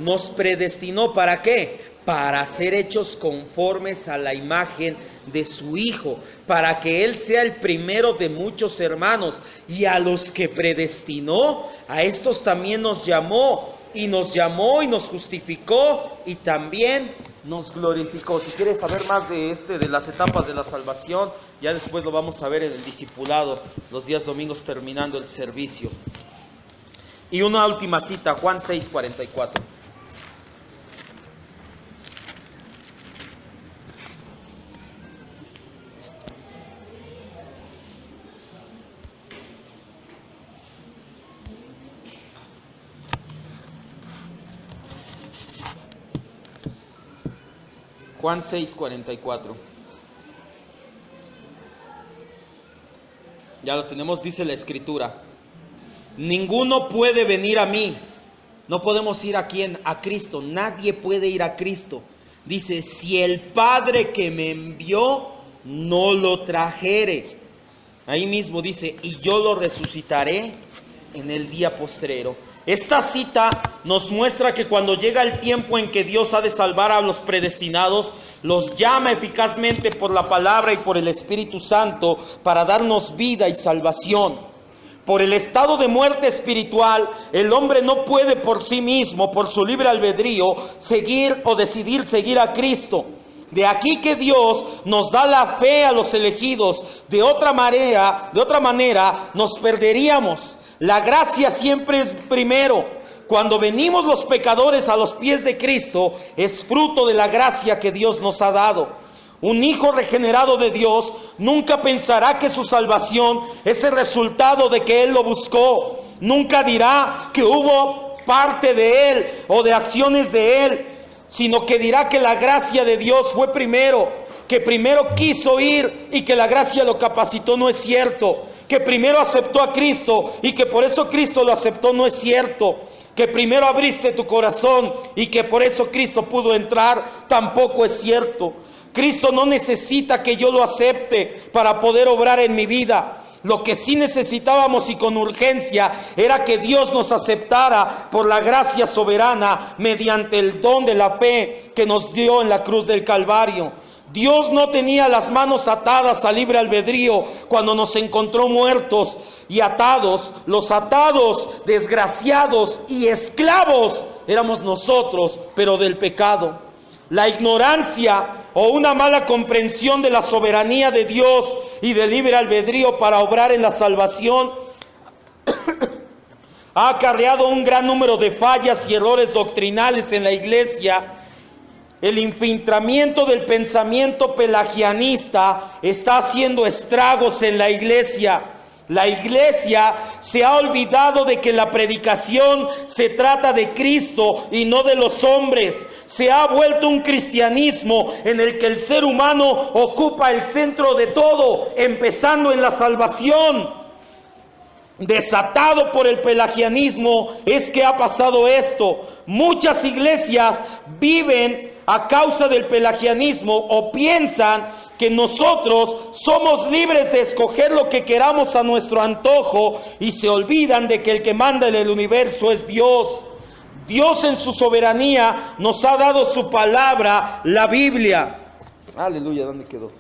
Nos predestinó, ¿para qué? Para ser hechos conformes a la imagen de su Hijo, para que Él sea el primero de muchos hermanos. Y a los que predestinó, a estos también nos llamó y nos justificó y también nos glorificó. Si quieres saber más de las etapas de la salvación, ya después lo vamos a ver en el discipulado, los días domingos terminando el servicio. Y una última cita, Juan 6:44. Juan 6:44. Ya lo tenemos, dice la Escritura: ninguno puede venir a mí. No podemos ir ¿a quién? A Cristo. Nadie puede ir a Cristo. Dice, si el Padre que me envió no lo trajere. Ahí mismo dice, y yo lo resucitaré en el día postrero. Esta cita nos muestra que cuando llega el tiempo en que Dios ha de salvar a los predestinados, los llama eficazmente por la palabra y por el Espíritu Santo para darnos vida y salvación. Por el estado de muerte espiritual, el hombre no puede por sí mismo, por su libre albedrío, seguir o decidir seguir a Cristo. De aquí que Dios nos da la fe a los elegidos. De otra manera nos perderíamos. La gracia siempre es primero. Cuando venimos los pecadores a los pies de Cristo, es fruto de la gracia que Dios nos ha dado. Un hijo regenerado de Dios nunca pensará que su salvación es el resultado de que Él lo buscó. Nunca dirá que hubo parte de Él o de acciones de Él, sino que dirá que la gracia de Dios fue primero, que primero quiso ir y que la gracia lo capacitó. No es cierto. Que primero aceptó a Cristo y que por eso Cristo lo aceptó. No es cierto. Que primero abriste tu corazón y que por eso Cristo pudo entrar. Tampoco es cierto. Cristo no necesita que yo lo acepte para poder obrar en mi vida. Lo que sí necesitábamos y con urgencia era que Dios nos aceptara por la gracia soberana mediante el don de la fe que nos dio en la cruz del Calvario. Dios no tenía las manos atadas al libre albedrío cuando nos encontró muertos y atados. Los atados, desgraciados y esclavos éramos nosotros, pero del pecado. La ignorancia o una mala comprensión de la soberanía de Dios y del libre albedrío para obrar en la salvación ha acarreado un gran número de fallas y errores doctrinales en la iglesia. El infiltramiento del pensamiento pelagianista está haciendo estragos en la iglesia. La iglesia se ha olvidado de que la predicación se trata de Cristo y no de los hombres. Se ha vuelto un cristianismo en el que el ser humano ocupa el centro de todo, empezando en la salvación. Desatado por el pelagianismo es que ha pasado esto. Muchas iglesias viven a causa del pelagianismo o piensan que nosotros somos libres de escoger lo que queramos a nuestro antojo y se olvidan de que el que manda en el universo es Dios. Dios en su soberanía nos ha dado su palabra, la Biblia. Aleluya, ¿dónde quedó?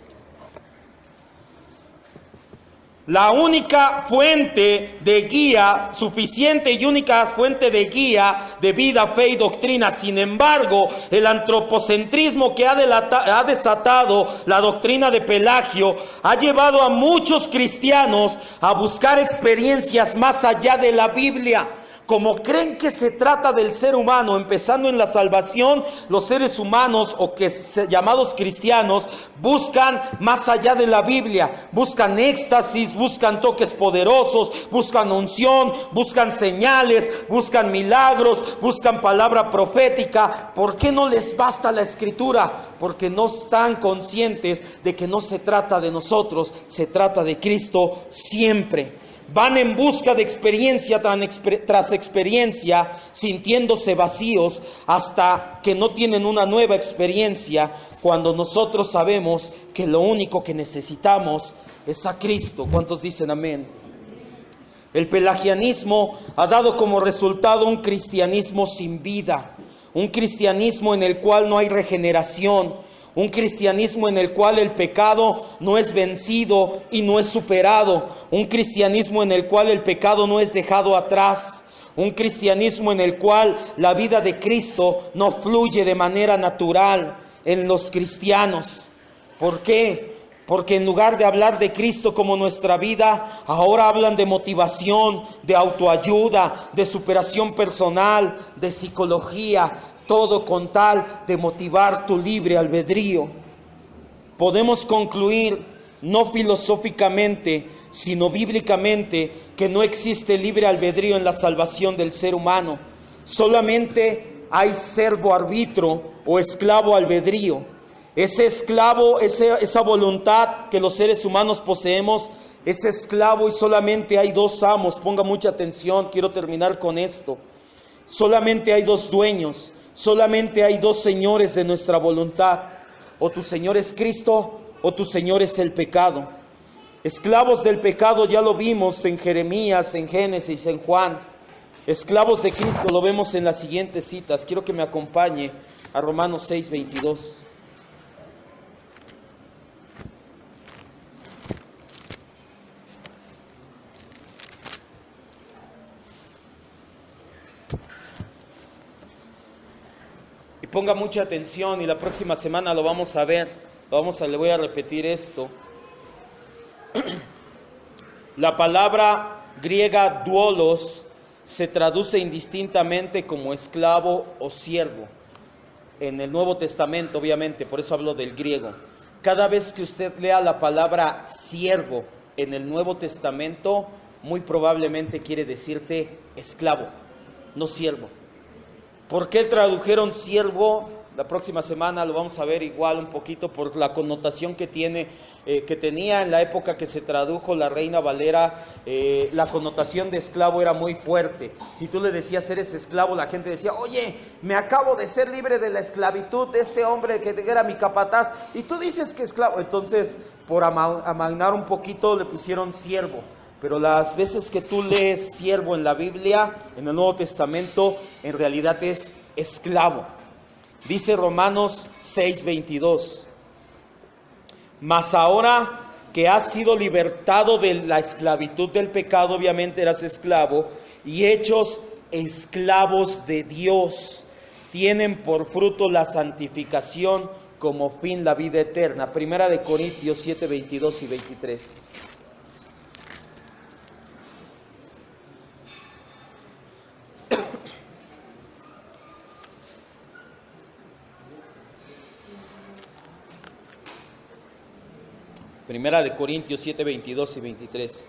La única fuente de guía, suficiente y única fuente de guía de vida, fe y doctrina. Sin embargo, el antropocentrismo que ha desatado la doctrina de Pelagio ha llevado a muchos cristianos a buscar experiencias más allá de la Biblia. Como creen que se trata del ser humano, empezando en la salvación, los seres humanos o llamados cristianos buscan más allá de la Biblia, buscan éxtasis, buscan toques poderosos, buscan unción, buscan señales, buscan milagros, buscan palabra profética. ¿Por qué no les basta la Escritura? Porque no están conscientes de que no se trata de nosotros, se trata de Cristo siempre. Van en busca de experiencia tras experiencia, sintiéndose vacíos hasta que no tienen una nueva experiencia, cuando nosotros sabemos que lo único que necesitamos es a Cristo. ¿Cuántos dicen amén? El pelagianismo ha dado como resultado un cristianismo sin vida, un cristianismo en el cual no hay regeneración, un cristianismo en el cual el pecado no es vencido y no es superado. Un cristianismo en el cual el pecado no es dejado atrás. Un cristianismo en el cual la vida de Cristo no fluye de manera natural en los cristianos. ¿Por qué? Porque en lugar de hablar de Cristo como nuestra vida, ahora hablan de motivación, de autoayuda, de superación personal, de psicología. Todo con tal de motivar tu libre albedrío. Podemos concluir, no filosóficamente, sino bíblicamente, que no existe libre albedrío en la salvación del ser humano. Solamente hay servo arbitro o esclavo albedrío. Ese esclavo, esa voluntad que los seres humanos poseemos, es esclavo y solamente hay dos amos. Ponga mucha atención, quiero terminar con esto. Solamente hay dos dueños. Solamente hay dos señores de nuestra voluntad. O tu Señor es Cristo o tu Señor es el pecado. Esclavos del pecado ya lo vimos en Jeremías, en Génesis, en Juan. Esclavos de Cristo lo vemos en las siguientes citas. Quiero que me acompañe a Romanos 6:22. Ponga mucha atención y la próxima semana lo vamos a ver. Le voy a repetir esto. La palabra griega doulos se traduce indistintamente como esclavo o siervo. En el Nuevo Testamento, obviamente, por eso hablo del griego. Cada vez que usted lea la palabra siervo en el Nuevo Testamento, muy probablemente quiere decirte esclavo, no siervo. ¿Por qué tradujeron siervo? La próxima semana lo vamos a ver igual un poquito por la connotación que tenía en la época que se tradujo la Reina Valera. La connotación de esclavo era muy fuerte. Si tú le decías eres esclavo, la gente decía, oye, me acabo de ser libre de la esclavitud de este hombre que era mi capataz, y tú dices que esclavo. Entonces, por amagnar un poquito, le pusieron siervo. Pero las veces que tú lees siervo en la Biblia, en el Nuevo Testamento, en realidad es esclavo. Dice Romanos 6:22. Mas ahora que has sido libertado de la esclavitud del pecado, obviamente eras esclavo, y hechos esclavos de Dios, tienen por fruto la santificación como fin la vida eterna. Primera de Corintios 7, 22 y 23. Primera de Corintios 7, 22 y 23.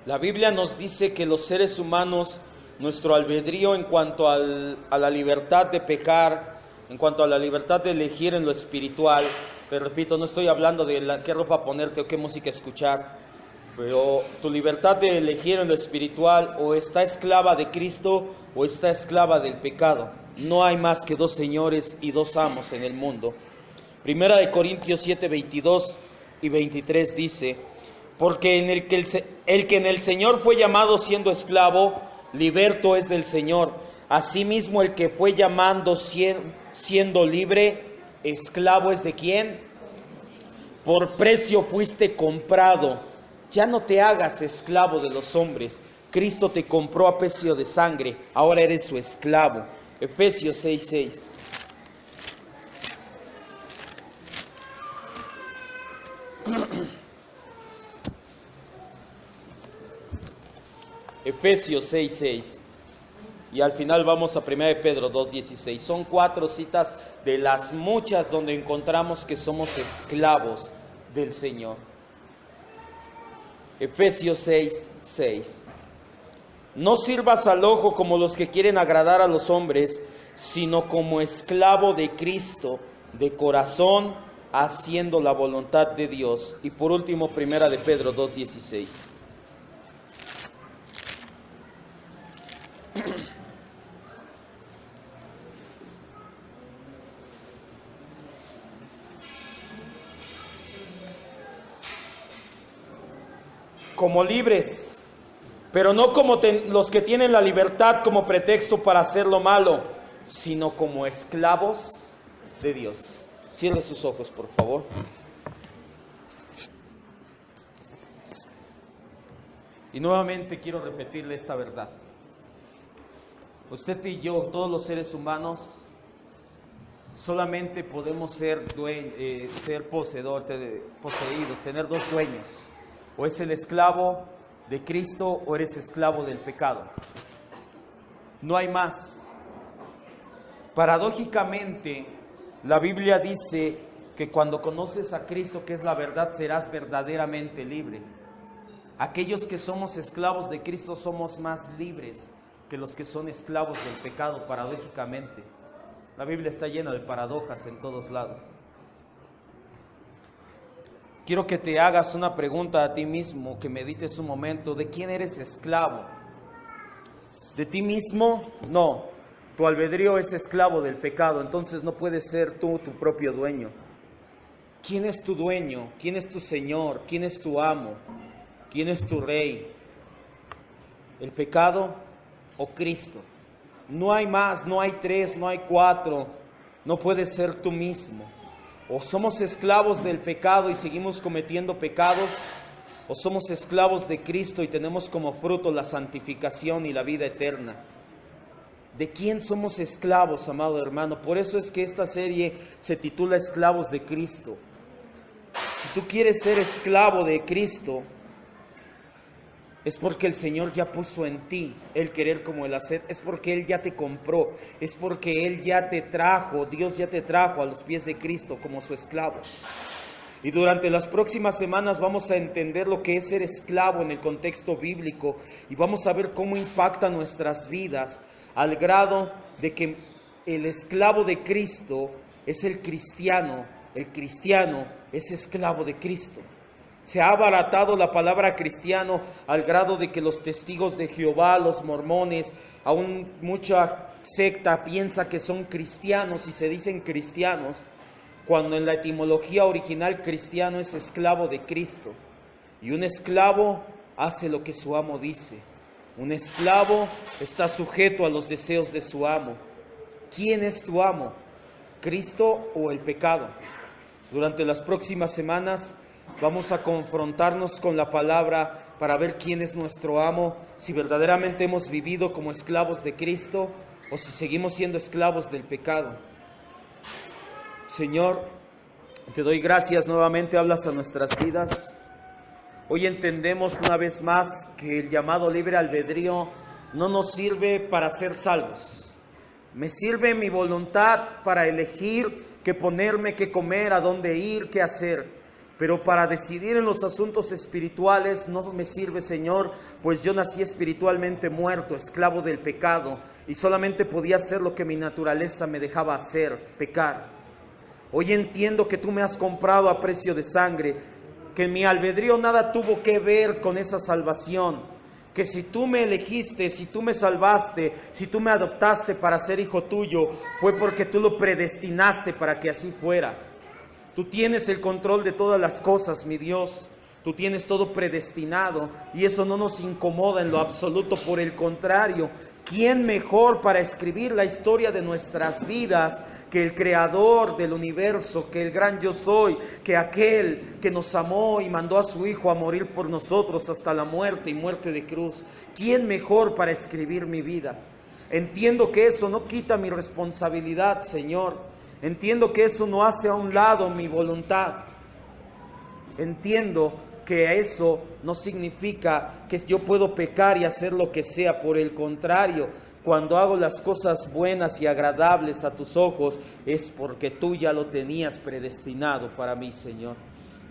La Biblia nos dice que los seres humanos, nuestro albedrío en cuanto a la libertad de pecar, en cuanto a la libertad de elegir en lo espiritual, te repito, no estoy hablando de qué ropa ponerte o qué música escuchar, pero tu libertad de elegir en lo espiritual o está esclava de Cristo o está esclava del pecado. No hay más que dos señores y dos amos en el mundo. Primera de Corintios 7, 22 y 23 dice: porque el que en el Señor fue llamado siendo esclavo, liberto es del Señor. Asimismo, el que fue llamando siendo libre, esclavo es de ¿quién? Por precio fuiste comprado. Ya no te hagas esclavo de los hombres. Cristo te compró a precio de sangre. Ahora eres su esclavo. Efesios 6, 6. Efesios 6, 6. Y al final vamos a 1 de Pedro 2, 16. Son 4 citas de las muchas donde encontramos que somos esclavos del Señor. Efesios 6, 6. No sirvas al ojo como los que quieren agradar a los hombres, sino como esclavo de Cristo, de corazón, haciendo la voluntad de Dios. Y por último, 1 de Pedro 2, 16. Como libres, pero no como los que tienen la libertad como pretexto para hacer lo malo, sino como esclavos de Dios. Cierre sus ojos, por favor. Y nuevamente quiero repetirle esta verdad. Usted y yo, todos los seres humanos, solamente podemos ser poseídos, tener dos dueños. O es el esclavo de Cristo o eres esclavo del pecado. No hay más. Paradójicamente, la Biblia dice que cuando conoces a Cristo, que es la verdad, serás verdaderamente libre. Aquellos que somos esclavos de Cristo somos más libres que los que son esclavos del pecado, paradójicamente. La Biblia está llena de paradojas en todos lados. Quiero que te hagas una pregunta a ti mismo, que medites un momento. ¿De quién eres esclavo? ¿De ti mismo? No. Tu albedrío es esclavo del pecado, entonces no puedes ser tú tu propio dueño. ¿Quién es tu dueño? ¿Quién es tu Señor? ¿Quién es tu amo? ¿Quién es tu rey? ¿El pecado o Cristo? No hay más, no hay 3, no hay 4. No puedes ser tú mismo. O somos esclavos del pecado y seguimos cometiendo pecados, o somos esclavos de Cristo y tenemos como fruto la santificación y la vida eterna. ¿De quién somos esclavos, amado hermano? Por eso es que esta serie se titula Esclavos de Cristo. Si tú quieres ser esclavo de Cristo, es porque el Señor ya puso en ti el querer como el hacer, es porque Él ya te compró, es porque Él ya te trajo, Dios ya te trajo a los pies de Cristo como su esclavo. Y durante las próximas semanas vamos a entender lo que es ser esclavo en el contexto bíblico y vamos a ver cómo impacta nuestras vidas al grado de que el esclavo de Cristo es el cristiano es esclavo de Cristo. Se ha abaratado la palabra cristiano al grado de que los testigos de Jehová, los mormones, aún mucha secta piensa que son cristianos y se dicen cristianos, cuando en la etimología original cristiano es esclavo de Cristo. Y un esclavo hace lo que su amo dice. Un esclavo está sujeto a los deseos de su amo. ¿Quién es tu amo? ¿Cristo o el pecado? Durante las próximas semanas vamos a confrontarnos con la palabra para ver quién es nuestro amo, si verdaderamente hemos vivido como esclavos de Cristo o si seguimos siendo esclavos del pecado. Señor, te doy gracias, nuevamente hablas a nuestras vidas. Hoy entendemos una vez más que el llamado libre albedrío no nos sirve para ser salvos. Me sirve mi voluntad para elegir qué ponerme, qué comer, a dónde ir, qué hacer. Pero para decidir en los asuntos espirituales no me sirve, Señor, pues yo nací espiritualmente muerto, esclavo del pecado, y solamente podía hacer lo que mi naturaleza me dejaba hacer, pecar. Hoy entiendo que tú me has comprado a precio de sangre, que mi albedrío nada tuvo que ver con esa salvación, que si tú me elegiste, si tú me salvaste, si tú me adoptaste para ser hijo tuyo, fue porque tú lo predestinaste para que así fuera. Tú tienes el control de todas las cosas, mi Dios. Tú tienes todo predestinado y eso no nos incomoda en lo absoluto. Por el contrario, ¿quién mejor para escribir la historia de nuestras vidas que el Creador del universo, que el gran yo soy, que aquel que nos amó y mandó a su Hijo a morir por nosotros hasta la muerte y muerte de cruz? ¿Quién mejor para escribir mi vida? Entiendo que eso no quita mi responsabilidad, Señor. Entiendo que eso no hace a un lado mi voluntad. Entiendo que eso no significa que yo puedo pecar y hacer lo que sea. Por el contrario, cuando hago las cosas buenas y agradables a tus ojos, es porque tú ya lo tenías predestinado para mí, Señor.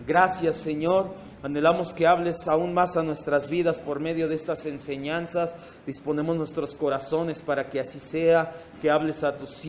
Gracias, Señor. Anhelamos que hables aún más a nuestras vidas por medio de estas enseñanzas. Disponemos nuestros corazones para que así sea, que hables a tus